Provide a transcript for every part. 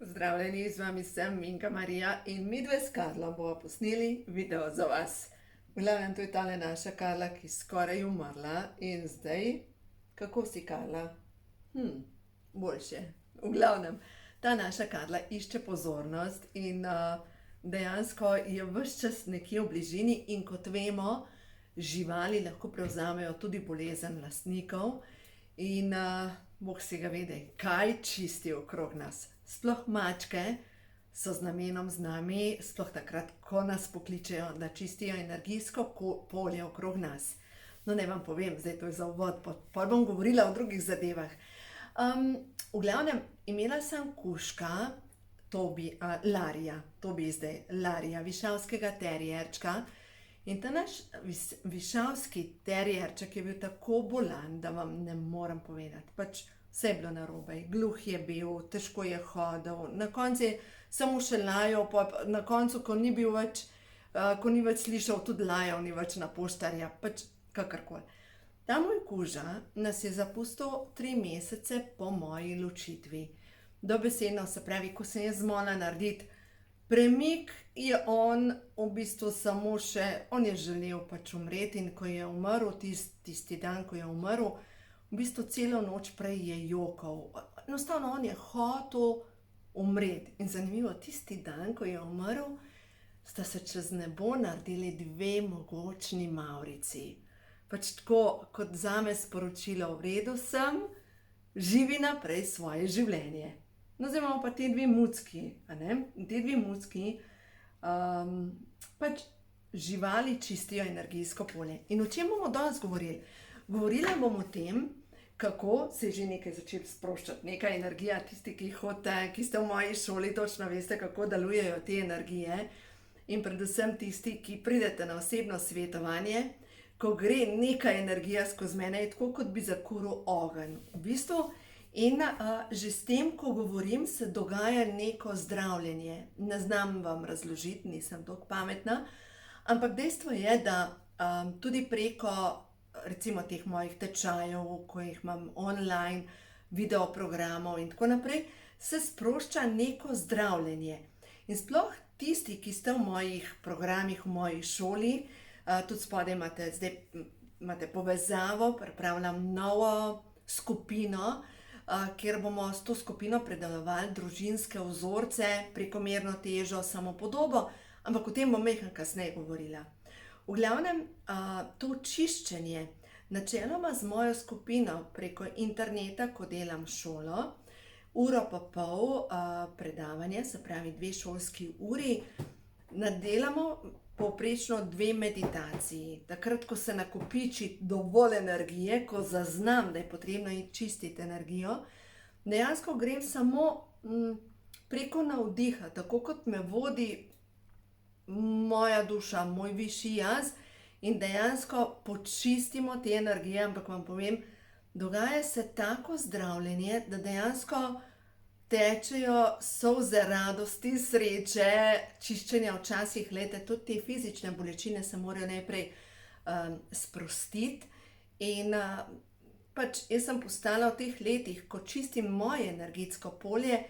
Pozdravljeni, z vami sem Minka Marija in midve s Karlom bomo posneli video za vas. V glavnem, to je tale naša Karla, ki skoraj umrla in zdaj, kako si Karla? Boljše. V glavnem, ta naša Karla išče pozornost in dejansko je ves čas nekje v bližini in kot vemo, živali lahko prevzamejo tudi bolezen lastnikov in Bog si ga vede, kaj čisti okrog nas. Sploh mačke so z namenom z nami, sploh takrat, ko nas pokličejo, da čistijo energijsko polje okrog nas. No, ne vam povem, zdaj to je za uvod, potem bom govorila o drugih zadevah. V glavnem, imela sem kužka, Larija, Larija, višavskega terjerčka. In ta naš višavski terjerček je bil tako bolan, da vam ne morem povedati. Pač vse je bilo narobe, gluh je bil, težko je hodil, na koncu je samo še lajal, na koncu, ko ni več slišal, tudi lajal ni več na poštarja, pač kakorkoli. Ta moj kuža nas je zapustil 3 mesece po moji ločitvi. Dobesedno, se pravi, ko sem jaz zmogla narediti premik, je on v bistvu samo še, on je želel pač umreti in ko je umrl, tisti dan, ko je umrl, v bistvu celo noč prej je jokal. Enostavno on je hotel umreti in zanimivo, tisti dan, ko je umrl, sta se čez nebo naredili 2 mogočni mavrici. Pač tako, kot zame sporočilo, v redu sem, živi naprej svoje življenje. No, zdaj imamo pa te 2 mucki, a ne? Te 2 mucki, pač živali čistijo energijsko polje. In o čem bomo danes govorili? Govorila bom o tem, kako se je že nekaj začelo sproščati, neka energija, tisti, ki hodite, ki ste v moji šoli, točno veste, kako delujejo te energije. In predvsem tisti, ki pridete na osebno svetovanje, ko gre neka energija skozi mene, je tako, kot bi zakuril ogenj. V bistvu, in že s tem, ko govorim, se dogaja neko zdravljenje. Ne znam vam razložiti, nisem toliko pametna, ampak dejstvo je, da tudi preko recimo teh mojih tečajev, ko jih imam online, videoprogramov in tako naprej, se sprošča neko zdravljenje. In sploh tisti, ki ste v mojih programih, v moji šoli, tudi spodaj imate povezavo, pripravljam novo skupino, kjer bomo s to skupino predelovali družinske vzorce, prekomerno težo, samopodobo, ampak o tem bom nekaj kasneje govorila. V glavnem, to čiščenje, načeloma z mojo skupino preko interneta, ko delam šolo, 1,5 ure predavanje, se pravi 2 šolski uri, nadelamo povprečno 2 meditaciji. Takrat, ko se nakopiči dovolj energije, ko zaznam, da je potrebno čistiti energijo, dejansko grem samo preko navdiha, tako kot me vodi moja duša, moj višji jaz, in dejansko počistimo te energije, ampak vam povem, dogaja se tako zdravljenje, da dejansko tečejo solze radosti, sreče, čiščenja včasih, glejte, tudi te fizične bolečine se morajo najprej sprostiti. In pač jaz sem postala v teh letih, ko čistim moje energetsko polje,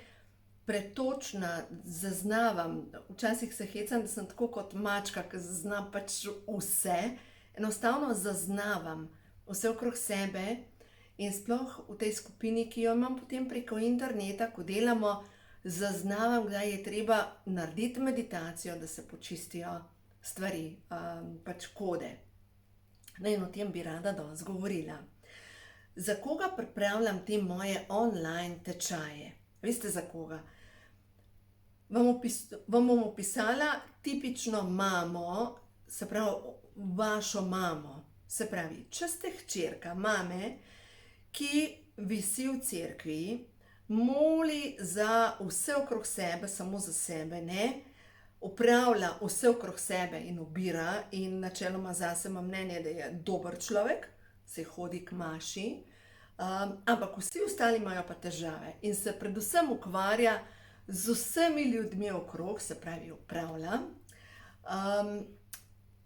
pretočna, zaznavam, včasih se hecam, da sem tako kot mačka, ki zazna pač vse, enostavno zaznavam vse okrog sebe. In sploh v tej skupini, ki jo imam potem preko interneta, ko delamo, zaznavam, kdaj je treba narediti meditacijo, da se počistijo stvari, pač kode. No, in o tem bi rada danes govorila. Za koga pripravljam te moje online tečaje? Veste, za koga? Vam bom opisala tipično mamo, se pravi vašo mamo. Se pravi, če ste hčerka mame, ki visi v cerkvi, moli za vse okrog sebe, samo za sebe, ne, upravlja vse okrog sebe in ubira, in načeloma zase imam mnenje, da je dober človek, se hodi k maši, ampak vsi ostali imajo pa težave in se predvsem ukvarja z vsemi ljudmi okrog, se pravi upravlja,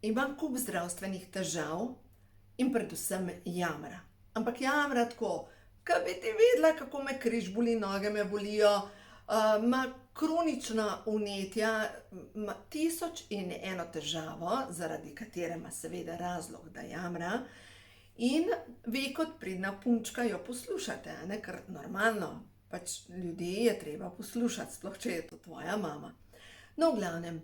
ima kup zdravstvenih težav in predvsem jamra. Ampak jamra tako, kaj bi ti vedela, kako me križ boli, noge me bolijo, ima kronična vnetja, ima 1001 težavo, zaradi katere ima seveda razlog, da jamra. In vi kot pridna punčka jo poslušate, ne? Ker normalno, pač ljudi je treba poslušati, sploh če je to tvoja mama. No, v glavnem,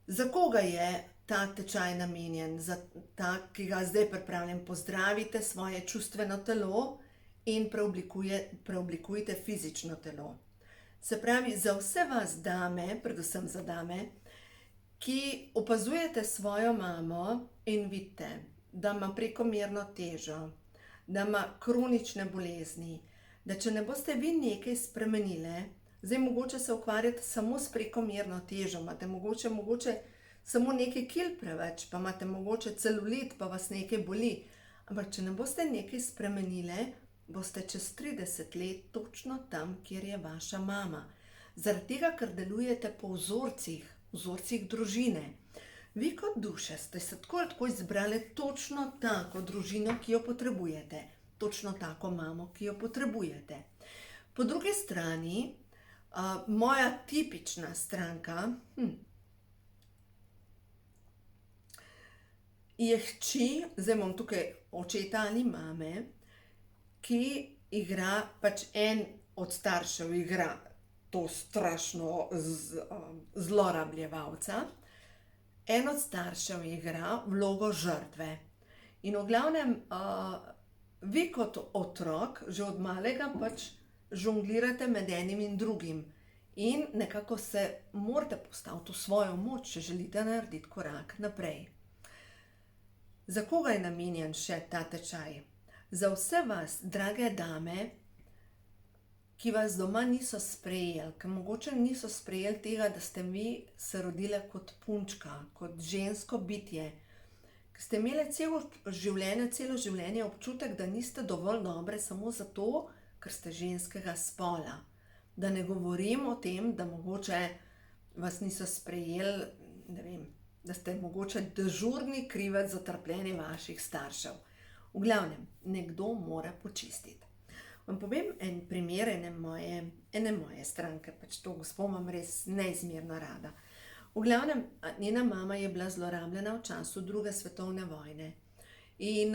za koga je ta tečaj namenjen? Za ta, ki ga zdaj pripravljam. Pozdravite svoje čustveno telo in preoblikujte fizično telo. Se pravi, za vse vas dame, predvsem za dame, ki opazujete svojo mamo in vidite, da ima prekomerno težo, da ima kronične bolezni, da če ne boste vi nekaj spremenile, zdaj mogoče se ukvarjate samo s prekomerno težo, imate mogoče samo nekaj kil preveč, pa imate mogoče celulit, pa vas nekaj boli, ampak če ne boste nekaj spremenile, boste čez 30 let točno tam, kjer je vaša mama. Zaradi tega, ker delujete po vzorcih družine. Vi kot duše ste se tako ali tako izbrali točno tako družino, ki jo potrebujete. Točno tako mamo, ki jo potrebujete. Po drugi strani, moja tipična stranka je hči, zdaj imam tukaj očeta ali mame, ki igra, pač en od staršev igra to strašno zlorabljevalca, en od staršev igra vlogo žrtve. In v glavnem, vi kot otrok, že od malega pač žonglirate med enim in drugim. In nekako se morate postaviti v svojo moč, če želite narediti korak naprej. Za koga je namenjen še ta tečaj? Za vse vas, drage dame, ki vas doma niso sprejeli, ki mogoče niso sprejeli tega, da ste vi se rodile kot punčka, kot žensko bitje, ki ste imeli celo življenje občutek, da niste dovolj dobre samo zato, ker ste ženskega spola. Da ne govorim o tem, da mogoče vas niso sprejeli, ne vem, da ste mogoče dežurni krivec za trpljenje vaših staršev. V glavnem, nekdo mora počistiti. Vam povem en primer ene moje stranke, pač to gospo imam res neizmerno rada. V glavnem, njena mama je bila zlorabljena v času 2. svetovne vojne. In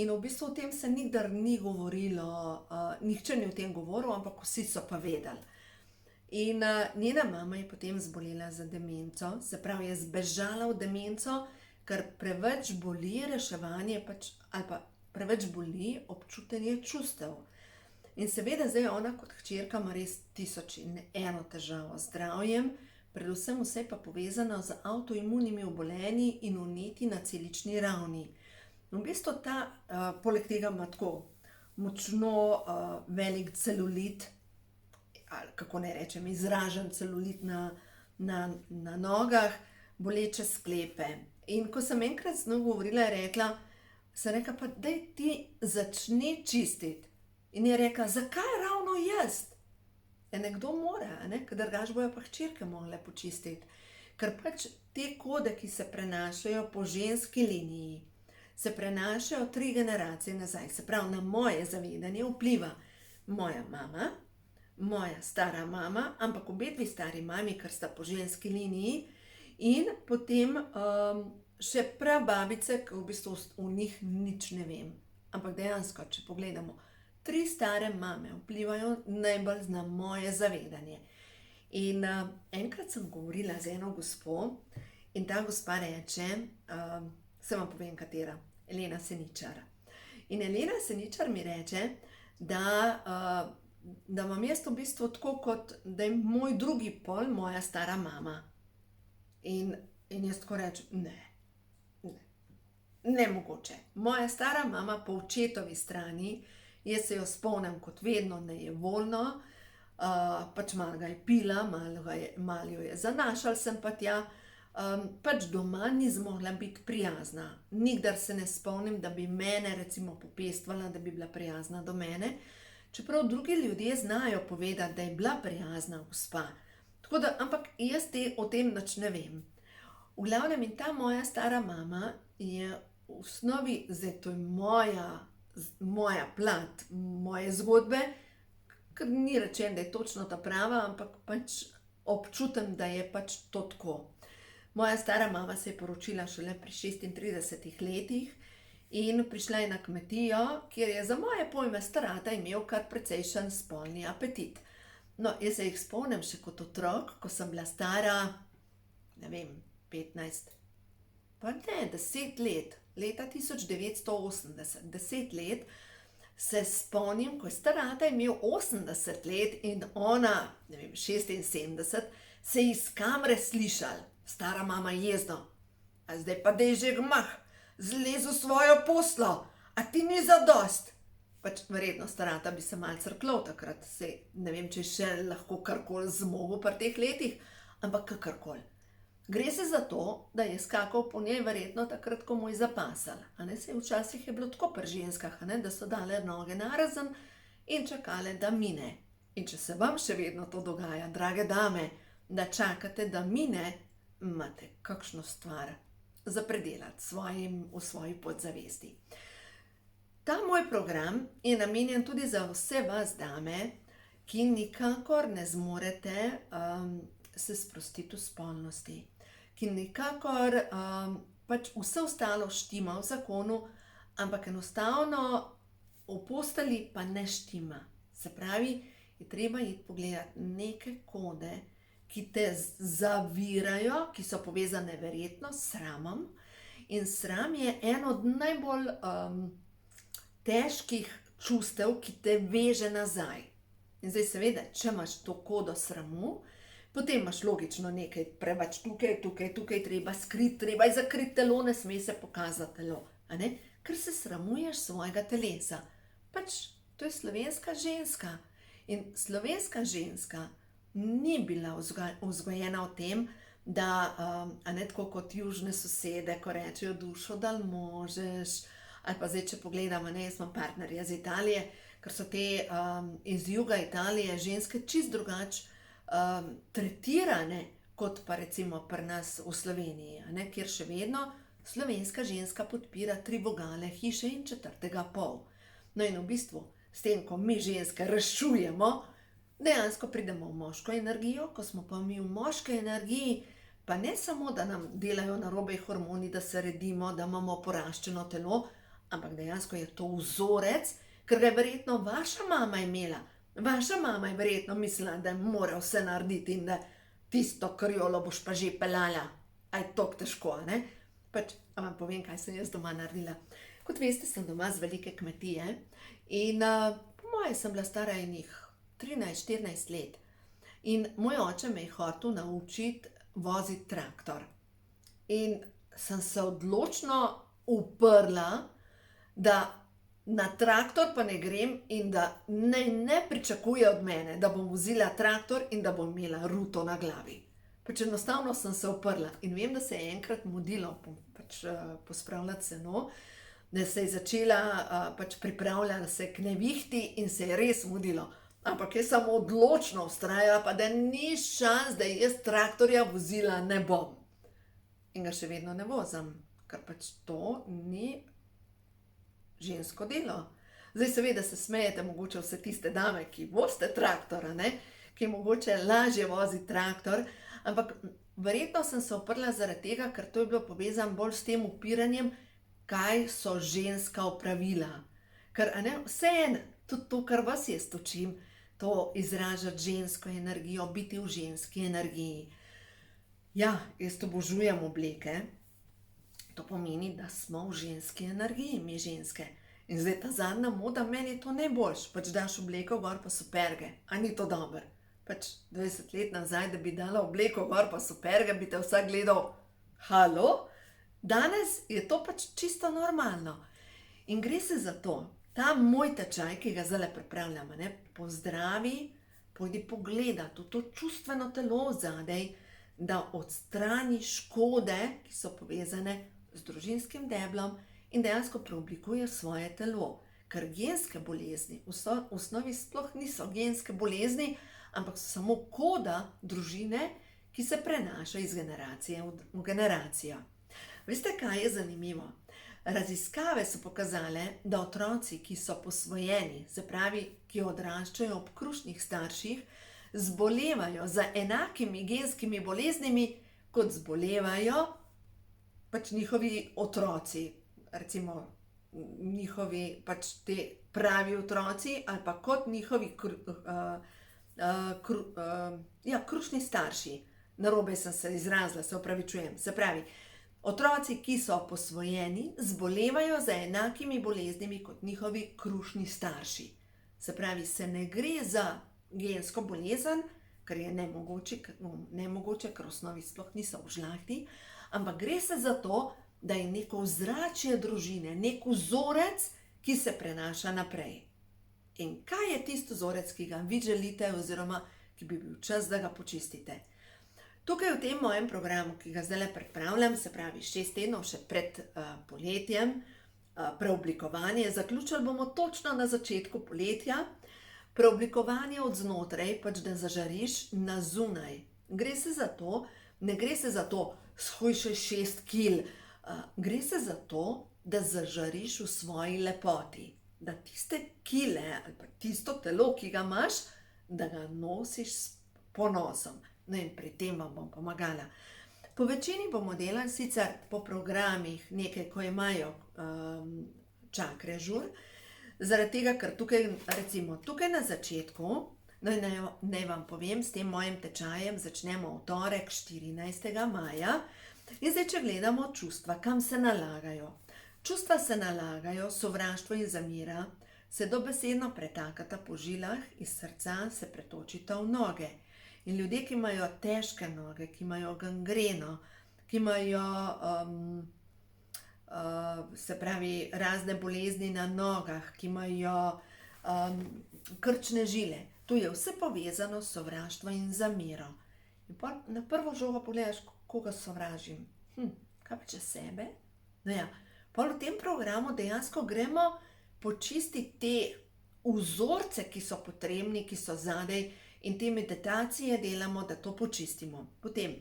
v bistvu o tem se nikdar ni govorilo, nihče ni o tem govoril, ampak vsi so pa vedeli. In njena mama je potem zbolela za demenco, se pravi, je zbežala v demenco, ker preveč boli reševanje, ali pa preveč boli občutenje čustev. In seveda zdaj ona kot hčerka ima res 1001 težavo z zdravjem, predvsem vse pa povezano z avtoimunimi obolenji in vnetji na celični ravni. V bistvu poleg tega ima tako močno velik celulit, ali kako naj rečem, izražen celulit na nogah, boleče sklepe. In ko sem enkrat z njo govorila, sem rekla, pa daj ti začni čistiti. In je rekla, zakaj ravno jaz? Nekdo mora, ker drugače bojo pa hčerke mogle počistiti. Ker pač te kode, ki se prenašajo po ženski liniji, se prenašajo 3 generacije nazaj. Se pravi, na moje zavedanje vpliva moja mama, moja stara mama, ampak obedve stari mami, ker sta po ženski liniji, in potem še prababice, ki v bistvu o njih nič ne vem. Ampak dejansko, če pogledamo, 3 stare mame vplivajo najbolj na moje zavedanje. In enkrat sem govorila z eno gospo in ta gospa reče, se vam povem katera, Elena Seničar. In Elena Seničar mi reče, da imam jaz v bistvu tako kot, da je moj drugi pol moja stara mama. In jaz tako rečem, ne mogoče. Moja stara mama po očetovi strani, jaz se jo spomnim kot vedno nejevoljno, pač malo ga je pila, malo jo je zanašal sem pa tja, pač doma ni zmogla biti prijazna. Nikdar se ne spomnim, da bi mene recimo popestvala, da bi bila prijazna do mene, čeprav drugi ljudje znajo povedati, da je bila prijazna gospa. Tako da, ampak jaz o tem nič ne vem. V glavnem, in ta moja stara mama je v osnovi, zdaj to je moja plat, moje zgodbe, ker ni rečeno, da je točno ta prava, ampak pač občutim, da je pač to tako. Moja stara mama se je poročila šele pri 36 letih in prišla je na kmetijo, kjer je za moje pojme star ata imel kar precejšen spolni apetit. No, jaz se jih spomnim še kot otrok, ko sem bila stara, ne vem, 15, pa ne, 10 let, leta 1980, 10 let, se spomnim, ko je star ata imel 80 let in ona, ne vem, 76, se je iz kamre slišal, stara mama jezno, a zdaj pa dej že gmah, zlez v svojo poslo, a ti ni zadost. Pač verjetno star ata bi se malce crklal takrat, ne vem, če je še lahko karkoli zmogel pri teh letih, ampak kakorkoli. Gre se za to, da je skakal po njej verjetno takrat, ko mu je zapasal. Včasih je bilo tako pri ženskah, da so dale noge narazen in čakale, da mine. In če se vam še vedno to dogaja, drage dame, da čakate, da mine, imate kakšno stvar za predelati v svoji podzavesti. Ta moj program je namenjen tudi za vse vas dame, ki nikakor ne zmorete se sprostiti v spolnosti, ki nikakor pač vse ostalo štima v zakonu, ampak enostavno v posteli pa ne štima. Se pravi, je treba iti pogledati neke kode, ki te zavirajo, ki so povezane verjetno s sramom. In sram je eno od najbolj težkih čustev, ki te veže nazaj. In zdaj seveda, če imaš to kodo sramu, potem imaš logično nekaj preveč tukaj treba skriti, treba je zakriti telo, ne sme se pokazati telo, ker se sramuješ svojega telesa. Pač to je slovenska ženska. In slovenska ženska ni bila vzgojena v tem, da, tako kot južne sosede, ko rečejo dušo dal možeš, ali pa zdaj, če pogledam, jaz imam partnerja iz Italije, ker so te iz juga Italije ženske čisto drugače tretirane, kot pa recimo pri nas v Sloveniji, kjer še vedno slovenska ženska podpira 3 vogale, hiše in 4. pol. No in v bistvu, s tem, ko mi ženske razčujemo, dejansko pridemo v moško energijo, ko smo pa mi v moški energiji, pa ne samo, da nam delajo narobe hormoni, da se redimo, da imamo poraščeno telo, ampak dejansko je to vzorec, ker ga je verjetno vaša mama imela. Vaša mama je verjetno mislila, da mora vse narediti in da tisto krjolo boš pa že pelala. A je toliko težko, Pač, a vam povem, kaj sem jaz doma naredila. Kot veste, sem doma z velike kmetije in po moje sem bila stara enih 13-14 let. In moj oče me je hotel naučiti voziti traktor. In sem se odločno uprla, da na traktor pa ne grem in da ne pričakuje od mene, da bom vozila traktor in da bom imela ruto na glavi. Pač enostavno sem se uprla in vem, da se je enkrat mudilo pospravljati seno, da se je začela pač pripravljala se k nevihti in se je res mudilo. Ampak jaz sem odločno vztrajala, pa da ni šans, da jaz traktorja vozila ne bom. In ga še vedno ne vozim, ker pač to ni žensko delo. Zdaj seveda se smejete mogoče vse tiste dame, ki vozite traktor, ki mogoče lažje vozi traktor, ampak verjetno sem se uprla zaradi tega, ker to je bilo povezano bolj s tem upiranjem, kaj so ženska opravila. Ker vseeno, tudi to, kar vas jaz učim, to izražati žensko energijo, biti v ženski energiji. Ja, jaz obožujem obleke. To pomeni, da smo v ženski energiji, mi ženske. In zdaj ta zadnja moda, meni je to najboljš. Pač daš obleko gor pa superge. A ni to dobro? Pač 20 let nazaj, da bi dala obleko gor pa superge, bi te vsak gledal, halo? Danes je to pač čisto normalno. In gre se za to, ta moj tečaj, ki ga zdaj pripravljam, pozdravi, pojdi pogledat v to čustveno telo zadaj, da odstrani škode, ki so povezane z družinskim deblom in dejansko preoblikuje svoje telo. Ker genske bolezni v osnovi sploh niso genske bolezni, ampak so samo koda družine, ki se prenaša iz generacije v generacijo. Veste, kaj je zanimivo? Raziskave so pokazale, da otroci, ki so posvojeni, se pravi, ki odraščajo ob krušnih starših, zbolevajo za enakimi genskimi boleznimi, kot zbolevajo pač njihovi otroci, recimo njihovi pač te pravi otroci ali pa kot njihovi krušni starši. Narobe sem se izrazila, se opravičujem. Se pravi, otroci, ki so posvojeni, zbolevajo za enakimi boleznimi kot njihovi krušni starši. Se pravi, se ne gre za gensko bolezen, kar je nemogoče, ker v osnovi sploh niso v žlahti, ampak gre se za to, da je neko ozračje družine, nek vzorec, ki se prenaša naprej. In kaj je tisti vzorec, ki ga vi želite oziroma ki bi bil čas, da ga počistite? Tukaj v tem mojem programu, ki ga zdaj pripravljam, se pravi 6 tednov še pred poletjem, preoblikovanje, zaključili bomo točno na začetku poletja, preoblikovanje od znotraj, pač da zažariš na zunaj. Ne gre se za to, shujšaj 6 kil, gre se za to, da zažariš v svoji lepoti, da tiste kile ali pa tisto telo, ki ga imaš, da ga nosiš s ponosom. No in pri tem vam bom pomagala. Po večini bomo delali sicer po programih nekaj, ko imajo čakre žur, zaradi tega, ker tukaj, recimo tukaj na začetku, naj vam povem, s tem mojim tečajem začnemo v torek 14. maja. In zdaj, če gledamo čustva, kam se nalagajo. Čustva se nalagajo, sovraštvo in zamera se dobesedno pretakata po žilah, iz srca se pretočita v noge. In ljudje, ki imajo težke noge, ki imajo gangreno, ki imajo se pravi razne bolezni na nogah, ki imajo krčne žile, to je vse povezano s sovraštvom in zamero. In pa na prvo žogo pogledaš, koga sovražim. Kaj pa če sebe? No ja, pa v tem programu dejansko gremo počistiti te vzorce, ki so potrebni, ki so zadej, in te meditacije delamo, da to počistimo. Potem,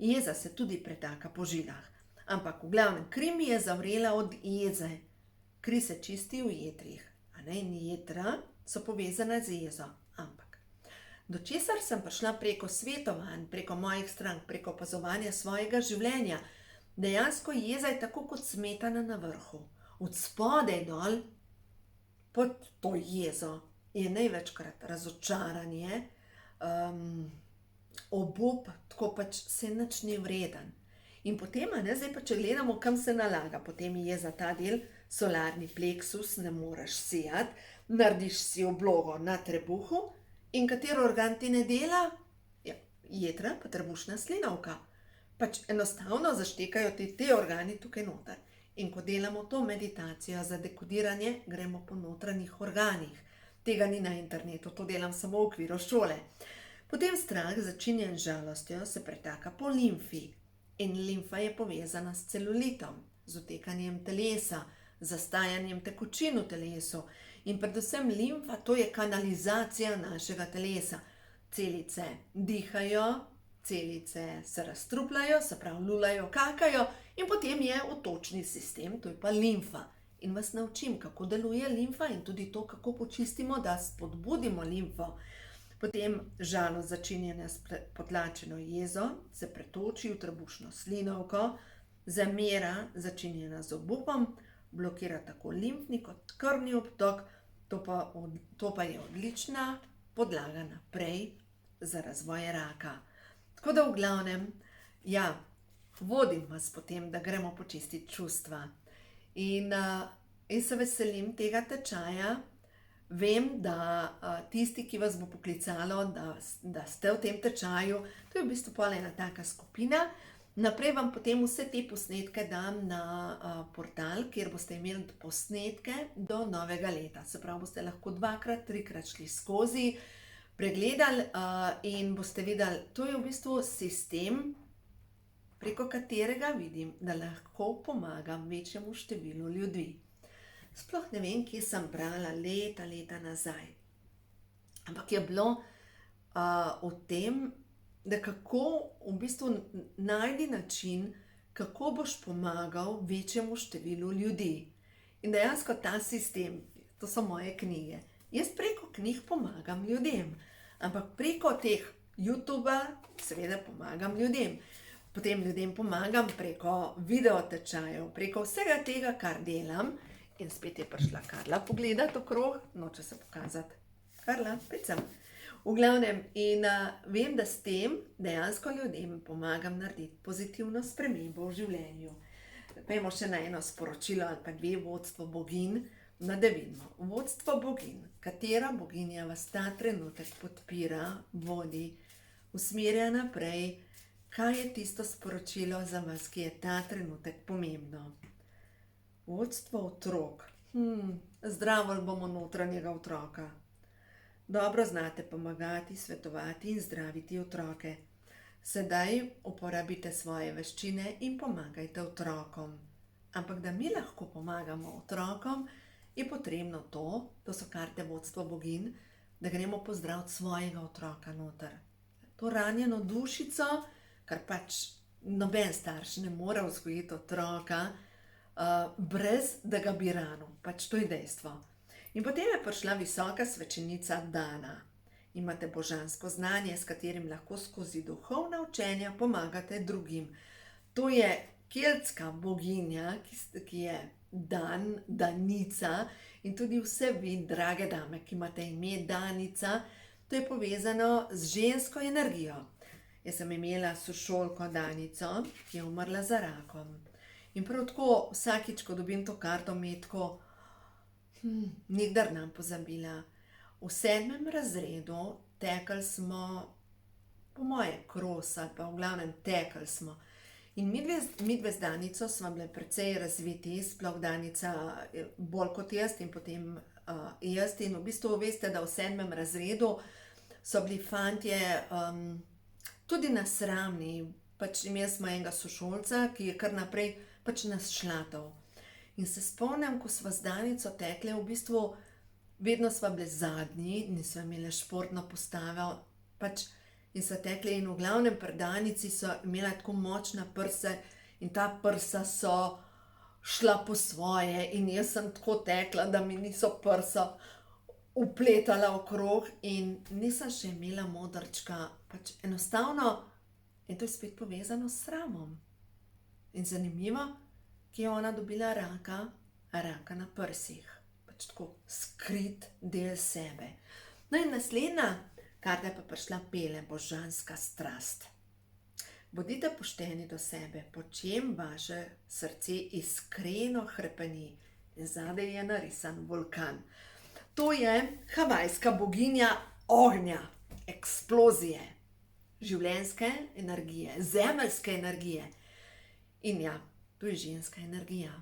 jeza se tudi pretaka po žilah. Ampak v glavnem, kri mi je zavrela od jeze. Kri se čisti v jetrih. In jetra so povezane z jezo. Ampak, do česar sem prišla preko svetovanj, preko mojih strank, preko opazovanja svojega življenja, dejansko jeza je tako kot smetana na vrhu. Od spodaj dol, pod to jezo, je največkrat razočaranje, obup, tako pač se nič ni vreden. In potem, zdaj pa če gledamo, kam se nalaga, potem je za ta del solarni pleksus, ne moreš sijati, narediš si oblogo na trebuhu in katero organ ti ne dela? Ja, jetra pa trebušna slinavka. Pač enostavno zaštekajo ti te organi tukaj noter. In ko delamo to meditacijo za dekodiranje, gremo po notranjih organih. Tega ni na internetu, to delam samo v okviru šole. Potem strah, začinjen z žalostjo, se pretaka po limfi. In limfa je povezana s celulitom, z otekanjem telesa, zastajanjem tekočin v telesu. In predvsem limfa, to je kanalizacija našega telesa. Celice dihajo, celice se razstrupljajo, se pravi lulajo, kakajo in potem je otočni sistem, to je pa limfa. In vas naučim, kako deluje limfa in tudi to, kako počistimo, da spodbudimo limfo. Potem žalost, začinjena s potlačeno jezo, se pretoči v trebušno slinavko, zamera, začinjena z obupom, blokira tako limfni kot krvni obtok, to pa je odlična podlaga naprej za razvoj raka. Tako da v glavnem, ja, vodim vas potem, da gremo počistiti čustva. In se veselim tega tečaja. Vem, da tisti, ki vas bo poklicalo, da ste v tem tečaju, to je v bistvu pol ena taka skupina. Naprej vam potem vse te posnetke dam na portal, kjer boste imeli posnetke do novega leta. Se pravi, boste lahko 2-krat, 3-krat šli skozi, pregledali in boste videli, to je v bistvu sistem, preko katerega vidim, da lahko pomagam večjemu številu ljudi. Sploh ne vem, kje sem brala leta nazaj. Ampak je bilo v tem, da kako v bistvu najdi način, kako boš pomagal večjemu številu ljudi. In dejansko ta sistem, to so moje knjige. Jaz preko knjig pomagam ljudem, ampak preko teh YouTuba seveda pomagam ljudem. Potem ljudem pomagam preko videotečajev, preko vsega tega, kar delam. In spet je prišla Karla pogledati okrog, noče se pokazati. Karla, spet sem. V glavnem, in vem, da s tem dejansko ljudem pomagam narediti pozitivno spremembo v življenju. Pejmo še na eno sporočilo ali pa dve, vodstvo boginj. No, da vidimo. Vodstvo boginj, katera boginja vas ta trenutek podpira, vodi, usmerja naprej, kaj je tisto sporočilo za vas, ki je ta trenutek pomembno. Vodstvo otrok. Zdravili bomo notranjega otroka. Dobro znate pomagati, svetovati in zdraviti otroke. Sedaj uporabite svoje veščine in pomagajte otrokom. Ampak da mi lahko pomagamo otrokom, je potrebno to so karte vodstva boginj, da gremo pozdraviti svojega otroka noter. To ranjeno dušico, kar pač noben starš ne more vzgojiti otroka, brez da ga bi ranil. Pač to je dejstvo. In potem je prišla visoka svečenica Dana. Imate božansko znanje, s katerim lahko skozi duhovna učenja pomagate drugim. To je keltska boginja, ki je Dan, Danica, in tudi vse vi, drage dame, ki imate ime Danica, to je povezano z žensko energijo. Jaz sem imela sošolko Danico, ki je umrla za rakom. In prav tako vsakič, ko dobim to karto, mi je tako, nikdar nam pozabila. V 7. razredu tekli smo, po moje kros ali pa v glavnem tekli smo. In midve z Danico smo bile precej razviti, sploh Danica bolj kot jaz in potem jaz. In v bistvu veste, da v 7. razredu so bili fantje tudi nasramni. Pač imeli smo enega sošolca, ki je kar naprej pač nas šlatal. In se spomnim, ko sva z Danico tekle, v bistvu vedno sva bile zadnji, nisva imele športno postavo, pač in sva tekle in v glavnem pri Danici so imela tako močna prsa in ta prsa so šla po svoje in jaz sem tako tekla, da mi niso prsa upletala okrog in nisem še imela modrčka, pač enostavno, in to je spet povezano s sramom. In zanimivo, ki je ona dobila raka na prsih. Pač tako skrit del sebe. No in naslednja karta je pa prišla Pele, božanska strast. Bodite pošteni do sebe, po čem vaše srce iskreno hrepeni. In zadaj je narisan vulkan. To je havajska boginja ognja, eksplozije, življenjske energije, zemeljske energije. In ja, to je ženska energija.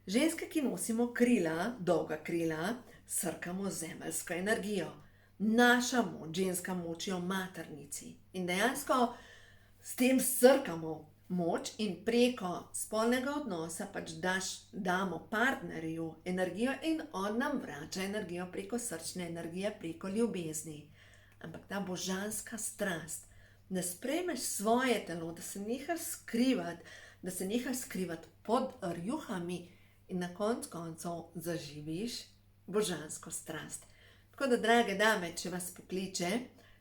Ženske, ki nosimo krila, dolga krila, srkamo zemeljsko energijo. Naša moč, ženska moč je v maternici. In dejansko s tem srkamo moč in preko spolnega odnosa pač damo partnerju energijo in on nam vrača energijo preko srčne energije, preko ljubezni. Ampak ta božanska strast, da sprejmeš svoje telo, da se nehaš skrivati pod rjuhami in na koncu zaživiš božansko strast. Tako da, drage dame, če vas pokliče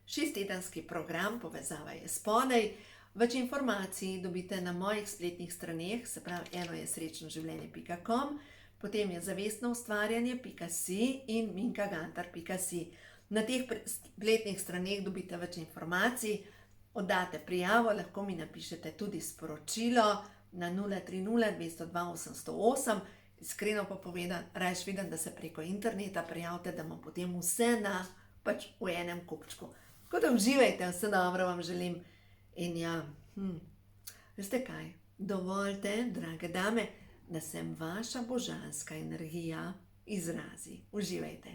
6-tedenski program, povezava je spodaj. Več informacij dobite na mojih spletnih straneh, se pravi, eno je srečnoživljenje.com, potem je zavestnoustvarjanje.si in minkagantar.si. Na teh spletnih straneh dobite več informacij, oddate prijavo, lahko mi napišete tudi sporočilo na 030 202 808. Iskreno pa povedam, rajš vidim, da se preko interneta prijavite, da imam potem vse pač v enem kupčku. Tako da uživajte, vse dobro vam želim. In ja, veste kaj, dovoljte, drage dame, da se vaša božanska energija izrazi. Uživajte.